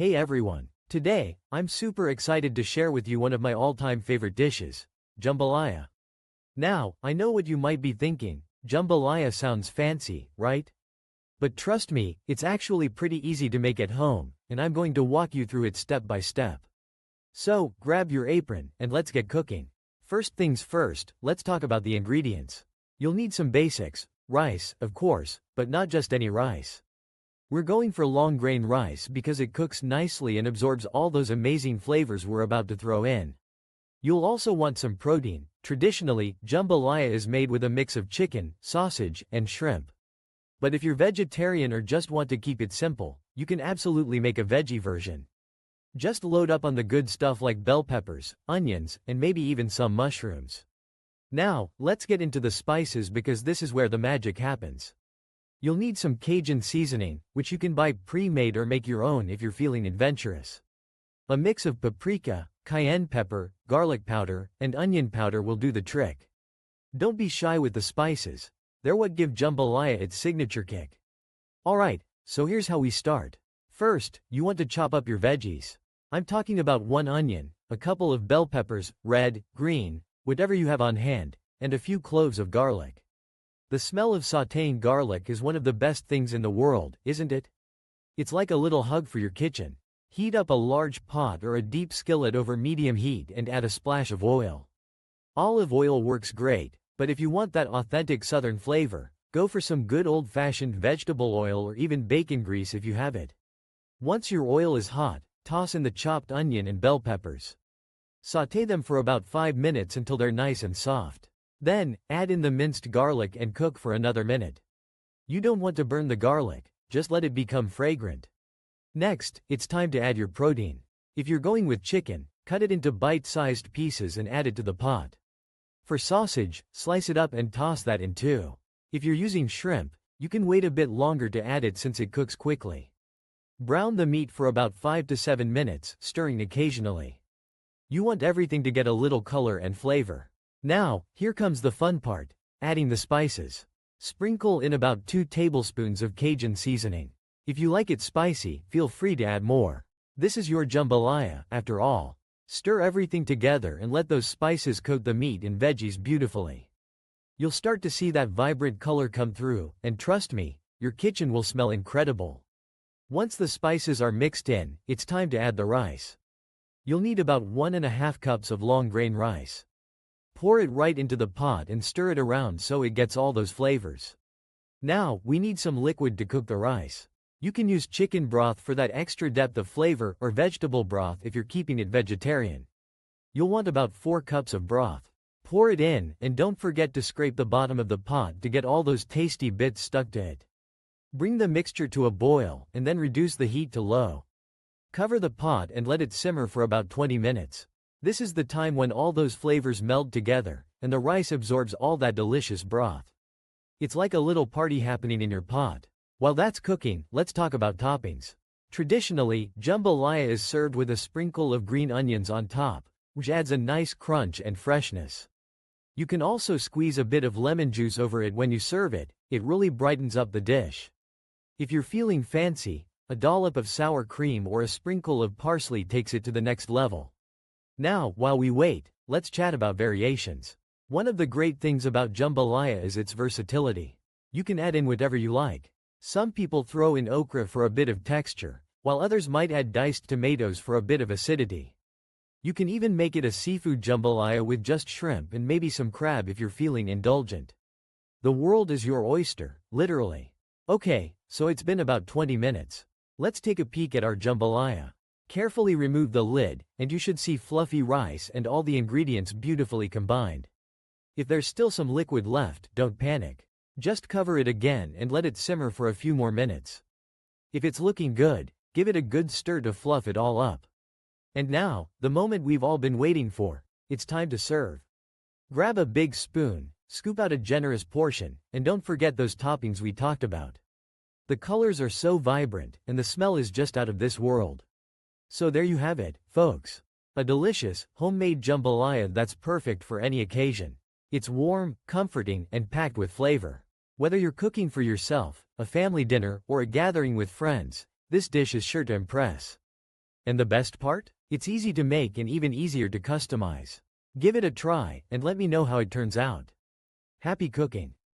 Hey everyone. Today, I'm super excited to share with you one of my all-time favorite dishes, jambalaya. Now, I know what you might be thinking, jambalaya sounds fancy, right? But trust me, it's actually pretty easy to make at home, and I'm going to walk you through it step by step. So, grab your apron, and let's get cooking. First things first, let's talk about the ingredients. You'll need some basics, rice, of course, but not just any rice. We're going for long grain rice because it cooks nicely and absorbs all those amazing flavors we're about to throw in. You'll also want some protein. Traditionally, jambalaya is made with a mix of chicken, sausage, and shrimp. But if you're vegetarian or just want to keep it simple, you can absolutely make a veggie version. Just load up on the good stuff like bell peppers, onions, and maybe even some mushrooms. Now, let's get into the spices because this is where the magic happens. You'll need some Cajun seasoning, which you can buy pre-made or make your own if you're feeling adventurous. A mix of paprika, cayenne pepper, garlic powder, and onion powder will do the trick. Don't be shy with the spices. They're what give jambalaya its signature kick. Alright, so here's how we start. First, you want to chop up your veggies. I'm talking about 1 onion, a couple of bell peppers, red, green, whatever you have on hand, and a few cloves of garlic. The smell of sautéing garlic is one of the best things in the world, isn't it? It's like a little hug for your kitchen. Heat up a large pot or a deep skillet over medium heat and add a splash of oil. Olive oil works great, but if you want that authentic southern flavor, go for some good old-fashioned vegetable oil or even bacon grease if you have it. Once your oil is hot, toss in the chopped onion and bell peppers. Sauté them for about 5 minutes until they're nice and soft. Then, add in the minced garlic and cook for another minute. You don't want to burn the garlic, just let it become fragrant. Next, it's time to add your protein. If you're going with chicken, cut it into bite-sized pieces and add it to the pot. For sausage, slice it up and toss that in too. If you're using shrimp, you can wait a bit longer to add it since it cooks quickly. Brown the meat for about 5 to 7 minutes, stirring occasionally. You want everything to get a little color and flavor. Now, here comes the fun part, adding the spices. Sprinkle in about 2 tablespoons of Cajun seasoning. If you like it spicy, feel free to add more. This is your jambalaya, after all. Stir everything together and let those spices coat the meat and veggies beautifully. You'll start to see that vibrant color come through, and trust me, your kitchen will smell incredible. Once the spices are mixed in, it's time to add the rice. You'll need about 1½ cups of long grain rice. Pour it right into the pot and stir it around so it gets all those flavors. Now, we need some liquid to cook the rice. You can use chicken broth for that extra depth of flavor or vegetable broth if you're keeping it vegetarian. You'll want about 4 cups of broth. Pour it in, and don't forget to scrape the bottom of the pot to get all those tasty bits stuck to it. Bring the mixture to a boil, and then reduce the heat to low. Cover the pot and let it simmer for about 20 minutes. This is the time when all those flavors meld together, and the rice absorbs all that delicious broth. It's like a little party happening in your pot. While that's cooking, let's talk about toppings. Traditionally, jambalaya is served with a sprinkle of green onions on top, which adds a nice crunch and freshness. You can also squeeze a bit of lemon juice over it when you serve it. It really brightens up the dish. If you're feeling fancy, a dollop of sour cream or a sprinkle of parsley takes it to the next level. Now, while we wait, let's chat about variations. One of the great things about jambalaya is its versatility. You can add in whatever you like. Some people throw in okra for a bit of texture, while others might add diced tomatoes for a bit of acidity. You can even make it a seafood jambalaya with just shrimp and maybe some crab if you're feeling indulgent. The world is your oyster, literally. Okay, so it's been about 20 minutes. Let's take a peek at our jambalaya. Carefully remove the lid, and you should see fluffy rice and all the ingredients beautifully combined. If there's still some liquid left, don't panic. Just cover it again and let it simmer for a few more minutes. If it's looking good, give it a good stir to fluff it all up. And now, the moment we've all been waiting for, it's time to serve. Grab a big spoon, scoop out a generous portion, and don't forget those toppings we talked about. The colors are so vibrant, and the smell is just out of this world. So there you have it, folks. A delicious, homemade jambalaya that's perfect for any occasion. It's warm, comforting, and packed with flavor. Whether you're cooking for yourself, a family dinner, or a gathering with friends, this dish is sure to impress. And the best part? It's easy to make and even easier to customize. Give it a try, and let me know how it turns out. Happy cooking!